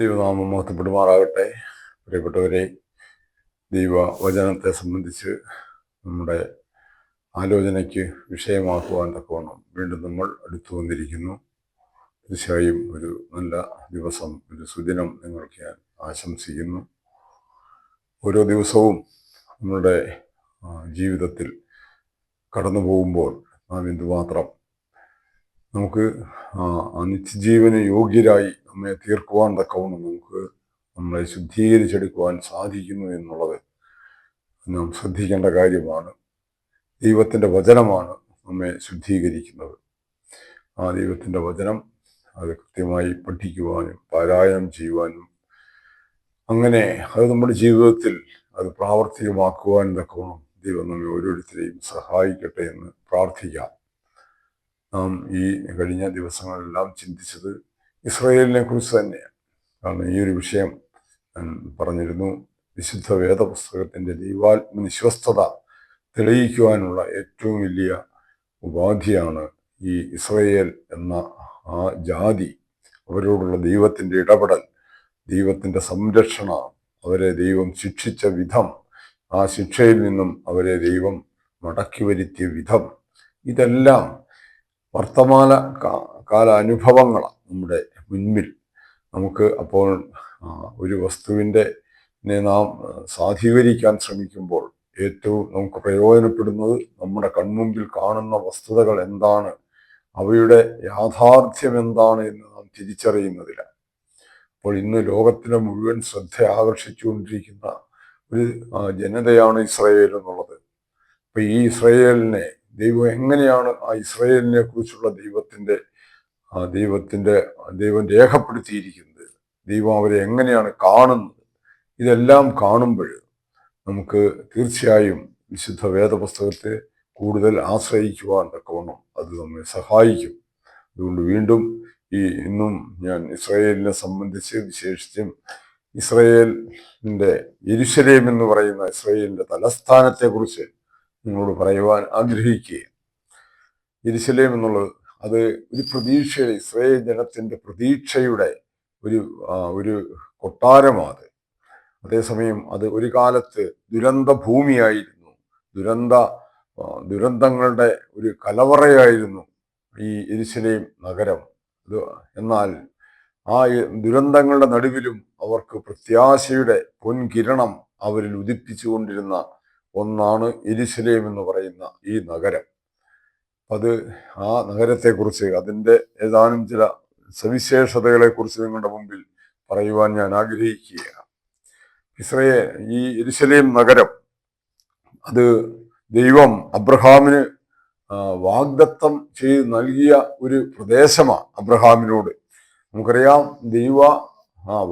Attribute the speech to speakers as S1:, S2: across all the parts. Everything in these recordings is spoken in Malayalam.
S1: ദൈവനാമം മഹത്വപ്പെടുമാറാകട്ടെ. പ്രിയപ്പെട്ടവരെ, ദൈവവചനത്തെ സംബന്ധിച്ച് നമ്മുടെ ആലോചനയ്ക്ക് വിഷയമാക്കുവാൻ തക്കവണ്ണം വീണ്ടും നമ്മൾ അടുത്തു വന്നിരിക്കുന്നു. തീർച്ചയായും ഒരു നല്ല ദിവസം, ഒരു സുദിനം നിങ്ങൾക്ക് ഞാൻ ആശംസിക്കുന്നു. ഓരോ ദിവസവും നമ്മളുടെ ജീവിതത്തിൽ കടന്നു പോകുമ്പോൾ നാം എന്തുമാത്രം നമുക്ക് നിത്യജീവന് യോഗ്യരായി നമ്മെ തീർക്കുവാൻ തക്കവണ്ണം നമുക്ക് നമ്മളെ ശുദ്ധീകരിച്ചെടുക്കുവാൻ സാധിക്കുന്നു എന്നുള്ളത് നാം ശ്രദ്ധിക്കേണ്ട കാര്യമാണ്. ദൈവത്തിൻ്റെ വചനമാണ് നമ്മെ ശുദ്ധീകരിക്കുന്നത്. ആ ദൈവത്തിൻ്റെ വചനം അത് കൃത്യമായി പഠിക്കുവാനും പാരായണം ചെയ്യുവാനും അങ്ങനെ അത് നമ്മുടെ ജീവിതത്തിൽ അത് പ്രാവർത്തികമാക്കുവാൻ തക്കവണ്ണം ദൈവം നമ്മെ ഓരോരുത്തരെയും സഹായിക്കട്ടെ എന്ന് പ്രാർത്ഥിക്കാം. നാം ഈ കഴിഞ്ഞ ദിവസങ്ങളെല്ലാം ചിന്തിച്ചത് ഇസ്രായേലിനെ കുറിച്ച് തന്നെയാണ്. കാരണം ഈ ഒരു വിഷയം ഞാൻ പറഞ്ഞിരുന്നു. വിശുദ്ധ വേദപുസ്തകത്തിൻ്റെ ദൈവാത്മ വിശ്വസ്തത തെളിയിക്കുവാനുള്ള ഏറ്റവും വലിയ ഉപാധിയാണ് ഈ ഇസ്രായേൽ എന്ന ആ ജാതി. അവരോടുള്ള ദൈവത്തിൻ്റെ ഇടപെടൽ, ദൈവത്തിൻ്റെ സംരക്ഷണം, അവരെ ദൈവം ശിക്ഷിച്ച വിധം, ആ ശിക്ഷയിൽ നിന്നും അവരെ ദൈവം മടക്കി വരുത്തിയ വിധം, ഇതെല്ലാം വർത്തമാന കാല അനുഭവങ്ങളാണ് നമ്മുടെ മുൻപിൽ. നമുക്ക് അപ്പോൾ ഒരു വസ്തുവിൻ്റെ നാം സാധൂകരിക്കാൻ ശ്രമിക്കുമ്പോൾ ഏറ്റവും നമുക്ക് പ്രയോജനപ്പെടുന്നത് നമ്മുടെ കൺമുമ്പിൽ കാണുന്ന വസ്തുതകൾ എന്താണ്, അവയുടെ യാഥാർത്ഥ്യം എന്താണ് എന്ന് നാം തിരിച്ചറിയുന്നതിലാണ്. അപ്പോൾ ഇന്ന് ലോകത്തിലെ മുഴുവൻ ശ്രദ്ധ ആകർഷിച്ചുകൊണ്ടിരിക്കുന്ന ഒരു ജനതയാണ് ഇസ്രായേൽ എന്നുള്ളത്. അപ്പൊ ഈ ഇസ്രായേലിനെ ദൈവം എങ്ങനെയാണ്, ആ ഇസ്രായേലിനെ കുറിച്ചുള്ള ദൈവം രേഖപ്പെടുത്തിയിരിക്കുന്നത്, ദൈവം അവരെ എങ്ങനെയാണ് കാണുന്നത്, ഇതെല്ലാം കാണുമ്പോൾ നമുക്ക് തീർച്ചയായും വിശുദ്ധ വേദപുസ്തകത്തെ കൂടുതൽ ആശ്രയിക്കുവാൻ തക്കവണ്ണം അത് നമ്മെ സഹായിക്കും. അതുകൊണ്ട് വീണ്ടും ഇന്നും ഞാൻ ഇസ്രായേലിനെ സംബന്ധിച്ച്, വിശേഷിച്ചും ഇസ്രായേലിൻ്റെ യെരൂശലേം എന്ന് പറയുന്ന ഇസ്രായേലിൻ്റെ തലസ്ഥാനത്തെക്കുറിച്ച് നിങ്ങളോട് പറയുവാൻ ആഗ്രഹിക്കുക. യെരൂശലേം എന്നുള്ളത് അത് ഒരു പ്രതീക്ഷയുടെ, ഇസ്രായേൽ ജനത്തിൻ്റെ പ്രതീക്ഷയുടെ ഒരു കൊട്ടാരമാണ്. അതേസമയം അത് ഒരു കാലത്ത് ദുരന്ത ഭൂമിയായിരുന്നു, ദുരന്തങ്ങളുടെ ഒരു കലവറയായിരുന്നു ഈ യെരൂശലേം നഗരം. എന്നാൽ ആ ദുരന്തങ്ങളുടെ നടുവിലും അവർക്ക് പ്രത്യാശയുടെ പൊൻകിരണം അവരിൽ ഉദിപ്പിച്ചുകൊണ്ടിരുന്ന ഒന്നാണ് യെരൂശലേം എന്ന് പറയുന്ന ഈ നഗരം. അത് ആ നഗരത്തെക്കുറിച്ച്, അതിൻ്റെ ഏതാനും ചില സവിശേഷതകളെ കുറിച്ച് നിങ്ങളുടെ മുമ്പിൽ പറയുവാൻ ഞാൻ ആഗ്രഹിക്കുകയാണ്. ഈ യെരൂശലേം നഗരം അത് ദൈവം അബ്രഹാമിന് വാഗ്ദത്തം ചെയ്ത് നൽകിയ ഒരു പ്രദേശമാണ്. അബ്രഹാമിനോട് നമുക്കറിയാം,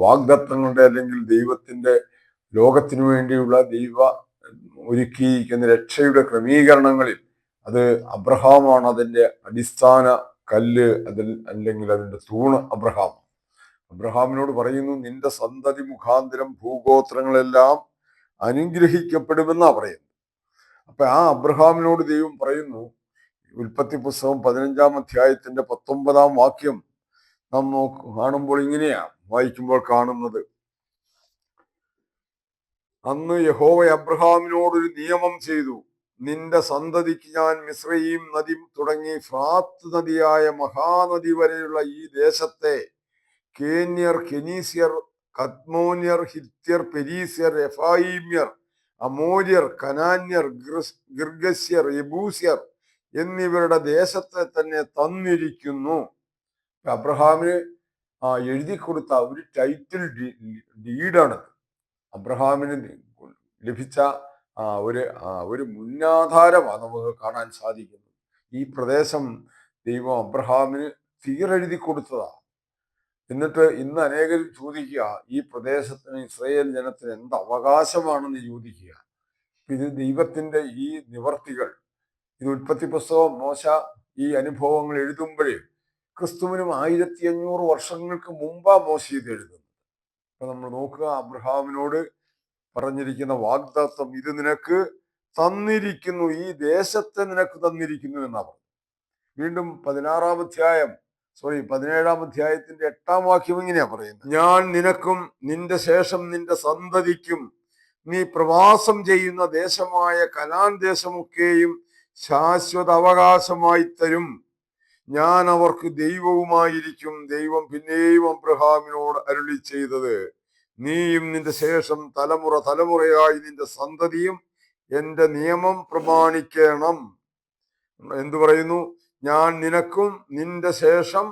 S1: വാഗ്ദത്തങ്ങളുടെ അല്ലെങ്കിൽ ദൈവത്തിൻ്റെ ലോകത്തിനു വേണ്ടിയുള്ള ഒരുക്കിയിരിക്കുന്ന രക്ഷയുടെ ക്രമീകരണങ്ങളിൽ അത് അബ്രഹാമാണ് അതിൻ്റെ അടിസ്ഥാന കല്ല്, അല്ലെങ്കിൽ അതിൻ്റെ തൂണ് അബ്രഹാമിനോട് പറയുന്നു, നിന്റെ സന്തതി മുഖാന്തരം ഭൂഗോത്രങ്ങളെല്ലാം അനുഗ്രഹിക്കപ്പെടുമെന്നാണ് പറയുന്നത്. അപ്പൊ ആ അബ്രഹാമിനോട് ദൈവം പറയുന്നു, ഉൽപ്പത്തി പുസ്തകം 15-ാം അധ്യായത്തിന്റെ 19-ാം വാക്യം നാം കാണുമ്പോൾ ഇങ്ങനെയാ വായിക്കുമ്പോൾ കാണുന്നത്, അന്ന് യഹോവ അബ്രഹാമിനോടൊരു നിയമം ചെയ്തു, നിന്റെ സന്തതിക്ക് ഞാൻ മിസ്രയീം നദി തുടങ്ങി ഫ്രാത്ത് നദിയായ മഹാനദി വരെയുള്ള ഈ ദേശത്തെ കേന്യർ, കെനീസ്യർ, കദ്മോന്യർ, ഹിത്യർ, പെരീസ്യർ, എഫായിമ്യർ, അമോര്യർ, കനാന്യർ, ഗിർഗസ്യർ, യെബൂസ്യർ എന്നിവരുടെ ദേശത്തെ തന്നെ തന്നിരിക്കുന്നു. അബ്രഹാമിന് എഴുതി കൊടുത്ത ഒരു ടൈറ്റിൽ ഡീഡാണ്. അബ്രഹാമിന് ലഭിച്ച ഒരു മുന്നാധാരമാണ് നമുക്ക് കാണാൻ സാധിക്കുന്നത്. ഈ പ്രദേശം ദൈവം അബ്രഹാമിന് തീരെഴുതി കൊടുത്തതാണ്. എന്നിട്ട് ഇന്ന് അനേകരും ചോദിക്കുക, ഈ പ്രദേശത്തിന്, ഇസ്രായേൽ ജനത്തിന് എന്ത് അവകാശമാണെന്ന് ചോദിക്കുക. ഇത് ദൈവത്തിൻ്റെ ഈ നിവർത്തികൾ, ഇത് ഉൽപ്പത്തി പുസ്തകം മോശ ഈ അനുഭവങ്ങൾ എഴുതുമ്പോഴേ ക്രിസ്തുവിനും 1500 വർഷങ്ങൾക്ക് മുമ്പാ മോശ ഇത് എഴുതുന്നത്. അപ്പൊ നമ്മൾ നോക്കുക, അബ്രഹാമിനോട് പറഞ്ഞിരിക്കുന്ന വാഗ്ദത്തം, ഇത് നിനക്ക് തന്നിരിക്കുന്നു, ഈ ദേശത്തെ നിനക്ക് തന്നിരിക്കുന്നു എന്നാ പറഞ്ഞു. വീണ്ടും 16-ാം അധ്യായം 17-ാം അധ്യായത്തിന്റെ 8-ാം വാക്യം ഇങ്ങനെയാ പറയുന്നത്: ഞാൻ നിനക്കും നിന്റെ ശേഷം നിന്റെ സന്തതിക്കും നീ പ്രവാസം ചെയ്യുന്ന ദേശമായ കനാൻ ദേശമൊക്കെയും ശാശ്വത അവകാശമായി തരും. ഞാൻ അവർക്ക് ദൈവവുമായിരിക്കും. ദൈവം പിന്നെയും അബ്രഹാമിനോട് അരുളി ചെയ്തത്: നീയും നിന്റെ ശേഷം തലമുറ തലമുറയായി നിന്റെ സന്തതിയും എന്റെ നിയമം പ്രമാണിക്കണം. എന്തു പറയുന്നു? ഞാൻ നിനക്കും നിന്റെ ശേഷം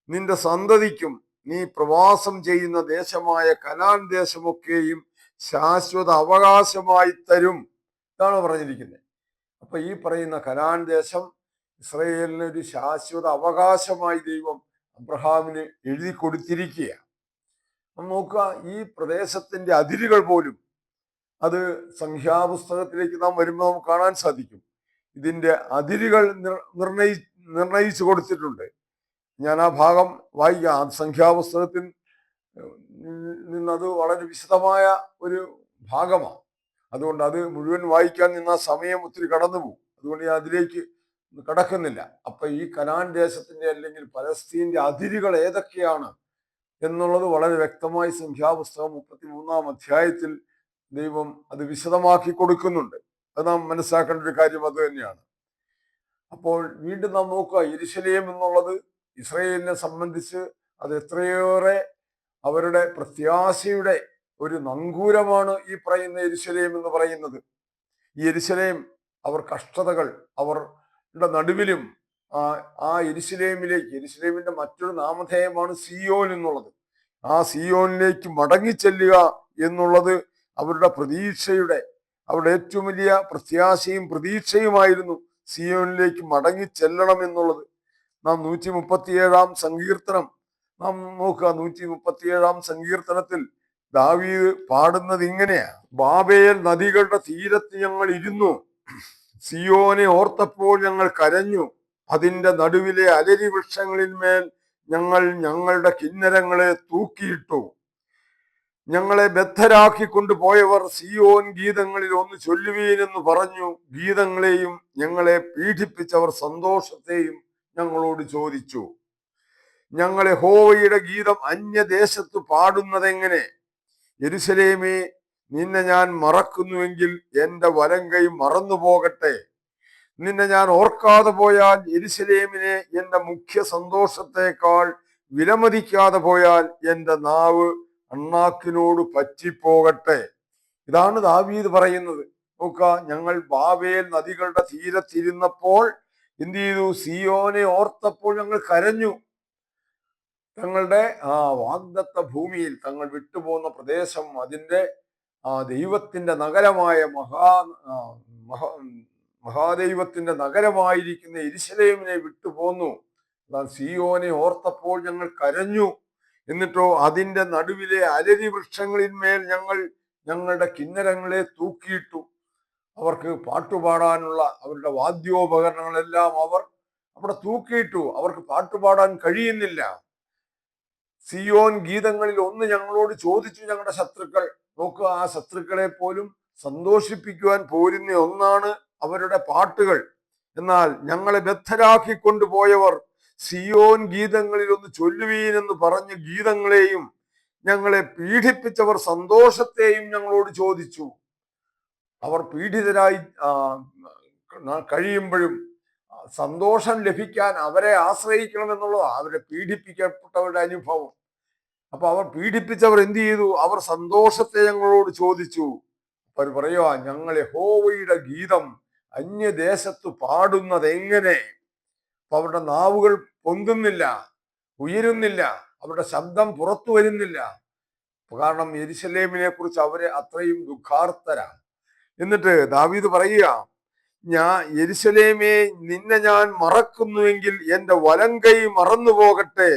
S1: നിന്റെ സന്തതിക്കും നീ പ്രവാസം ചെയ്യുന്ന ദേശമായ കനാൻ ദേശമൊക്കെയും ശാശ്വത അവകാശമായി തരും. ഇതാണ് പറഞ്ഞിരിക്കുന്നത്. അപ്പൊ ഈ പറയുന്ന കനാൻ ദേശം ഇസ്രായേലിന് ഒരു ശാശ്വത അവകാശമായി ദൈവം അബ്രഹാമിന് എഴുതി കൊടുത്തിരിക്കുകയാണ്. നോക്കുക, ഈ പ്രദേശത്തിന്റെ അതിരുകൾ പോലും അത് സംഖ്യാപുസ്തകത്തിലേക്ക് നാം വരുമ്പോൾ നമുക്ക് കാണാൻ സാധിക്കും. ഇതിന്റെ അതിരുകൾ നിർണയിച്ചു കൊടുത്തിട്ടുണ്ട്. ഞാൻ ആ ഭാഗം വായിക്കാം. സംഖ്യാപുസ്തകത്തിൽ നിന്നത് വളരെ വിശദമായ ഒരു ഭാഗമാണ്. അതുകൊണ്ട് അത് മുഴുവൻ വായിക്കാൻ നിന്ന സമയം ഒത്തിരി കടന്നു പോകും. അതുകൊണ്ട് ഞാൻ അതിലേക്ക് കടക്കുന്നില്ല. അപ്പൊ ഈ കനാൻ ദേശത്തിന്റെ അല്ലെങ്കിൽ പലസ്തീന്റെ അതിരുകൾ ഏതൊക്കെയാണ് എന്നുള്ളത് വളരെ വ്യക്തമായി സംഖ്യാപുസ്തകം 33-ാം അധ്യായത്തിൽ ദൈവം അത് വിശദമാക്കി കൊടുക്കുന്നുണ്ട്. അത് നാം മനസ്സിലാക്കേണ്ട ഒരു കാര്യം അത് തന്നെയാണ്. അപ്പോൾ വീണ്ടും നാം നോക്കുക, യെരൂശലേം എന്നുള്ളത് ഇസ്രായേലിനെ സംബന്ധിച്ച് അത് എത്രയേറെ അവരുടെ പ്രത്യാശയുടെ ഒരു നങ്കൂരമാണ് ഈ പറയുന്ന യെരൂശലേം എന്ന് പറയുന്നത്. ഈ യെരൂശലേം അവർ കഷ്ടതകൾ അവരുടെ നടുവിലും ആ യെരൂശലേമിന്റെ മറ്റൊരു നാമധേയമാണ് സിയോൻ എന്നുള്ളത്. ആ സിയോനിലേക്ക് മടങ്ങിച്ചെല്ലുക എന്നുള്ളത് അവരുടെ പ്രതീക്ഷയുടെ, അവരുടെ ഏറ്റവും വലിയ പ്രത്യാശയും പ്രതീക്ഷയുമായിരുന്നു. സിയോനിലേക്ക് മടങ്ങിച്ചെല്ലണം എന്നുള്ളത്. നാം 137-ാം സങ്കീർത്തനം നാം നോക്കുക. 137-ാം സങ്കീർത്തനത്തിൽ ദാവീദ് പാടുന്നത് ഇങ്ങനെയാ: ബാബേൽ നദികളുടെ തീരത്ത് ഞങ്ങൾ ഇരുന്നു, സിയോനെ ഓർത്തപ്പോൾ ഞങ്ങൾ കരഞ്ഞു. അതിന്റെ നടുവിലെ അലരി വൃക്ഷങ്ങളിന്മേൽ ഞങ്ങൾ ഞങ്ങളുടെ കിന്നരങ്ങളെ തൂക്കിയിട്ടു. ഞങ്ങളെ ബദ്ധരാക്കി കൊണ്ടുപോയവർ സിയോൻ ഗീതങ്ങളിൽ ഒന്ന് ചൊല്ലുവീനെന്ന് പറഞ്ഞു. ഗീതങ്ങളെയും ഞങ്ങളെ പീഡിപ്പിച്ചവർ സന്തോഷത്തെയും ഞങ്ങളോട് ചോദിച്ചു. ഞങ്ങൾ യഹോവയുടെ ഗീതം അന്യദേശത്ത് പാടുന്നതെങ്ങനെ? യെരൂശലേമേ, നിന്നെ ഞാൻ മറക്കുന്നുവെങ്കിൽ എന്റെ വലങ്കൈ മറന്നു പോകട്ടെ. നിന്നെ ഞാൻ ഓർക്കാതെ പോയാൽ, യെരൂശലേമിനെ എന്റെ മുഖ്യ സന്തോഷത്തെക്കാൾ വിലമതിക്കാതെ പോയാൽ എന്റെ നാവ് അണ്ണാക്കിനോട് പറ്റിപ്പോകട്ടെ. ഇതാണ് ദാവീദ് പറയുന്നത്. നോക്കുക, ഞങ്ങൾ ബാബേൽ നദികളുടെ തീരത്തിരുന്നപ്പോൾ എന്ത് ചെയ്തു? സിയോനെ ഓർത്തപ്പോൾ ഞങ്ങൾ കരഞ്ഞു. തങ്ങളുടെ വാഗ്ദത്ത ഭൂമിയിൽ തങ്ങൾ വിട്ടുപോകുന്ന പ്രദേശം, അതിൻ്റെ ദൈവത്തിന്റെ നഗരമായ മഹാദൈവത്തിന്റെ നഗരമായിരിക്കുന്ന യെരൂശലേമിനെ വിട്ടുപോന്നു. സിയോനെ ഓർത്തപ്പോൾ ഞങ്ങൾ കരഞ്ഞു. എന്നിട്ടോ അതിന്റെ നടുവിലെ അലരി വൃക്ഷങ്ങളിന്മേൽ ഞങ്ങൾ ഞങ്ങളുടെ കിന്നരങ്ങളെ തൂക്കിയിട്ടു. അവർക്ക് പാട്ടുപാടാനുള്ള അവരുടെ വാദ്യോപകരണങ്ങളെല്ലാം അവർ അവിടെ തൂക്കിയിട്ടു. അവർക്ക് പാട്ടുപാടാൻ കഴിയുന്നില്ല. സിയോൻ ഗീതങ്ങളിൽ ഒന്ന് ഞങ്ങളോട് ചോദിച്ചു ഞങ്ങളുടെ ശത്രുക്കൾ. നോക്കുക, ആ ശത്രുക്കളെ പോലും സന്തോഷിപ്പിക്കുവാൻ പോരുന്ന ഒന്നാണ് അവരുടെ പാട്ടുകൾ. എന്നാൽ ഞങ്ങളെ ബദ്ധരാക്കി കൊണ്ടുപോയവർ സിയോൻ ഗീതങ്ങളിൽ ഒന്ന് ചൊല്ലുവീനെന്ന് പറഞ്ഞ് ഗീതങ്ങളെയും ഞങ്ങളെ പീഡിപ്പിച്ചവർ സന്തോഷത്തെയും ഞങ്ങളോട് ചോദിച്ചു. അവർ പീഡിതരായി കഴിയുമ്പോഴും സന്തോഷം ലഭിക്കാൻ അവരെ ആശ്രയിക്കണം എന്നുള്ളത് അവരെ പീഡിപ്പിക്കപ്പെട്ടവരുടെ അനുഭവം. അപ്പൊ അവർ പീഡിപ്പിച്ചവർ എന്ത് ചെയ്തു? അവർ സന്തോഷത്തെ ഞങ്ങളോട് ചോദിച്ചു. അവർ പറയുക, ഞങ്ങൾ യഹോവയുടെ ഗീതം അന്യദേശത്ത് പാടുന്നത് എങ്ങനെ? അപ്പൊ അവരുടെ നാവുകൾ പൊന്തുന്നില്ല, ഉയരുന്നില്ല, അവരുടെ ശബ്ദം പുറത്തു വരുന്നില്ല. കാരണം യെരൂശലേമിനെ കുറിച്ച് അവരെ അത്രയും ദുഃഖാർത്തരാണ്. എന്നിട്ട് ദാവീദ് പറയുക, യെരൂശലേമേ, നിന്നെ ഞാൻ മറക്കുന്നുവെങ്കിൽ എന്റെ വലങ്കൈ മറന്നു പോകട്ടെ.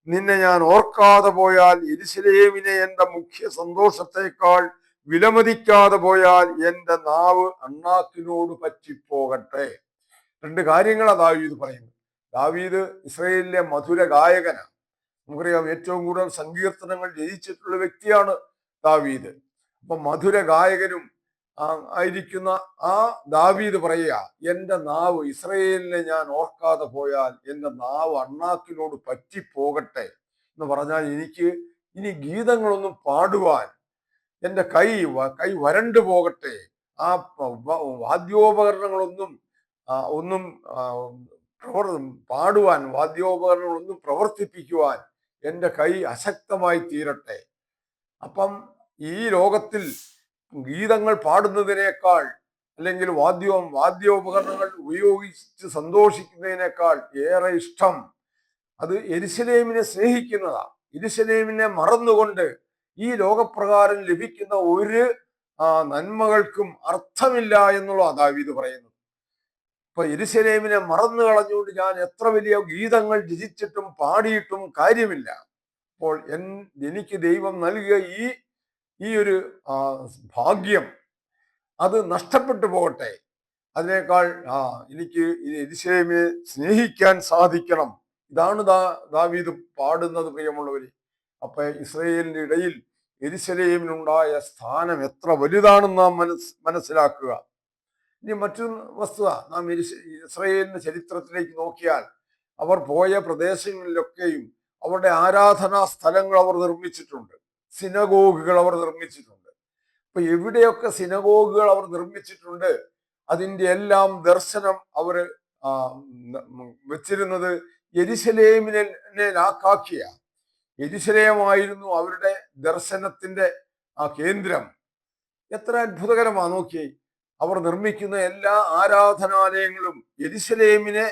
S1: നിന്നെ ഞാൻ ഓർക്കാതെ പോയാൽ, യെരൂശലേമിനെ എന്റെ മുഖ്യ സന്തോഷത്തെക്കാൾ വിലമതിക്കാതെ പോയാൽ എന്റെ നാവ് അണ്ണാക്കിനോട് പറ്റിപ്പോകട്ടെ. രണ്ട് കാര്യങ്ങളാണ് ദാവീദ് പറയുന്നത്. ദാവീദ് ഇസ്രായേലിലെ മധുര ഗായകനാണ്. നമുക്കറിയാം, ഏറ്റവും കൂടുതൽ സങ്കീർത്തനങ്ങൾ രചിച്ചിട്ടുള്ള വ്യക്തിയാണ് ദാവീദ്. അപ്പൊ മധുര ഗായകനും ആയിരിക്കുന്ന ആ ദാവീദ് പറയുക, എന്റെ നാവ് ഇസ്രയേലിനെ ഞാൻ ഓർക്കാതെ പോയാൽ എന്റെ നാവ് അണ്ണാക്കിനോട് പറ്റിപ്പോകട്ടെ എന്ന് പറഞ്ഞാൽ എനിക്ക് ഇനി ഗീതങ്ങളൊന്നും പാടുവാൻ എന്റെ കൈ വരണ്ടു പോകട്ടെ, ആ വാദ്യോപകരണങ്ങളൊന്നും ഒന്നും പാടുവാൻ, വാദ്യോപകരണങ്ങളൊന്നും പ്രവർത്തിപ്പിക്കുവാൻ എന്റെ കൈ അശക്തമായി തീരട്ടെ. അപ്പം ഈ ലോകത്തിൽ ഗീതങ്ങൾ പാടുന്നതിനേക്കാൾ അല്ലെങ്കിൽ വാദ്യോപകരണങ്ങൾ ഉപയോഗിച്ച് സന്തോഷിക്കുന്നതിനേക്കാൾ ഏറെ ഇഷ്ടം അത് യെരൂശലേമിനെ സ്നേഹിക്കുന്നതാ. യെരൂശലേമിനെ മറന്നുകൊണ്ട് ഈ ലോകപ്രകാരം ലഭിക്കുന്ന ഒരു നന്മകൾക്കും അർത്ഥമില്ല എന്നുള്ള ദാവീദ് പറയുന്നത്. ഇപ്പൊ യെരൂശലേമിനെ മറന്നു കളഞ്ഞുകൊണ്ട് ഞാൻ എത്ര വലിയ ഗീതങ്ങൾ രചിച്ചിട്ടും പാടിയിട്ടും കാര്യമില്ല. അപ്പോൾ എനിക്ക് ദൈവം നൽകിയ ഈ ഒരു ഭാഗ്യം അത് നഷ്ടപ്പെട്ടു പോകട്ടെ. അതിനേക്കാൾ എനിക്ക് യെരൂശലേമിനെ സ്നേഹിക്കാൻ സാധിക്കണം. ഇതാണ് ദാവീദ് പാടുന്നത്, പ്രിയമുള്ളവര്. അപ്പൊ ഇസ്രായേലിന്റെ ഇടയിൽ യെരൂശലേമിനുണ്ടായ സ്ഥാനം എത്ര വലുതാണെന്ന് നാം മനസ്സിലാക്കുക. ഇനി മറ്റൊരു വസ്തുത, നാം ഇസ്രായേലിന്റെ ചരിത്രത്തിലേക്ക് നോക്കിയാൽ അവർ പോയ പ്രദേശങ്ങളിലൊക്കെയും അവരുടെ ആരാധനാ സ്ഥലങ്ങൾ അവർ നിർമ്മിച്ചിട്ടുണ്ട്, സിനഗോഗുകൾ അവർ നിർമ്മിച്ചിട്ടുണ്ട്. അപ്പൊ എവിടെയൊക്കെ സിനഗോഗുകൾ അവർ നിർമ്മിച്ചിട്ടുണ്ട് അതിൻ്റെ എല്ലാം ദർശനം അവർ വെച്ചിരുന്നത് യെരൂശലേമിനെ യെരൂശലേമായിരുന്നു അവരുടെ ദർശനത്തിന്റെ കേന്ദ്രം. എത്ര അത്ഭുതകരമാ നോക്കിയേ. അവർ നിർമ്മിക്കുന്ന എല്ലാ ആരാധനാലയങ്ങളും യെരൂശലേമിനെ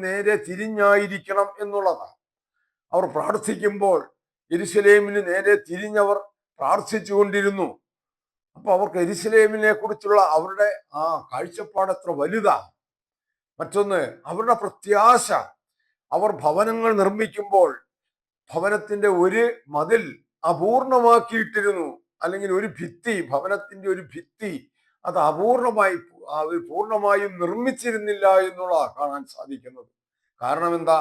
S1: നേരെ തിരിഞ്ഞായിരിക്കണം എന്നുള്ളതാണ്. അവർ പ്രാർത്ഥിക്കുമ്പോൾ യെരൂശലേമിന് നേരെ തിരിഞ്ഞവർ പ്രാർത്ഥിച്ചു കൊണ്ടിരുന്നു. അപ്പൊ അവർക്ക് യെരൂശലേമിനെ കുറിച്ചുള്ള അവരുടെ കാഴ്ചപ്പാട് എത്ര വലുതാ. മറ്റൊന്ന്, അവരുടെ പ്രത്യാശ. അവർ ഭവനങ്ങൾ നിർമ്മിക്കുമ്പോൾ ഭവനത്തിന്റെ ഒരു മതിൽ അപൂർണമാക്കിയിട്ടിരുന്നു, അല്ലെങ്കിൽ ഒരു ഭിത്തി, ഭവനത്തിന്റെ ഒരു ഭിത്തി അത് പൂർണ്ണമായും നിർമ്മിച്ചിരുന്നില്ല എന്നുള്ള കാണാൻ സാധിക്കുന്നത്. കാരണം എന്താ?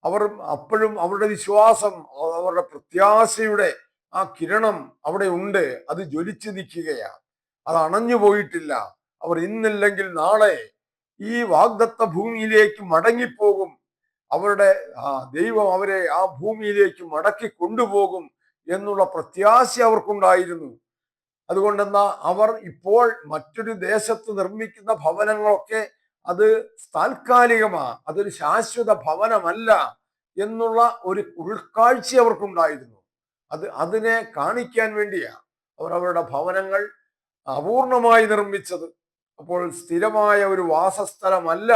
S1: അവർ അപ്പോഴും അവരുടെ വിശ്വാസം, അവരുടെ പ്രത്യാശയുടെ ആ കിരണം അവിടെ ഉണ്ട്, അത് ജ്വലിച്ചു നിൽക്കുകയാണ്, അത് അണഞ്ഞു പോയിട്ടില്ല. അവർ ഇന്നില്ലെങ്കിൽ നാളെ ഈ വാഗ്ദത്ത ഭൂമിയിലേക്ക് മടങ്ങിപ്പോകും. അവരുടെ ദൈവം അവരെ ആ ഭൂമിയിലേക്ക് മടക്കി കൊണ്ടുപോകും എന്നുള്ള പ്രത്യാശ അവർക്കുണ്ടായിരുന്നു. അതുകൊണ്ടെന്നാ അവർ ഇപ്പോൾ മറ്റൊരു ദേശത്ത് നിർമ്മിക്കുന്ന ഭവനങ്ങളൊക്കെ അത് താൽക്കാലികമാണ്, അതൊരു ശാശ്വത ഭവനമല്ല എന്നുള്ള ഒരു ഉൾക്കാഴ്ച അവർക്കുണ്ടായിരുന്നു. അതിനെ കാണിക്കാൻ വേണ്ടിയാ അവർ അവരുടെ ഭവനങ്ങൾ അപൂർണമായി നിർമ്മിച്ചത്. അപ്പോൾ സ്ഥിരമായ ഒരു വാസസ്ഥലമല്ല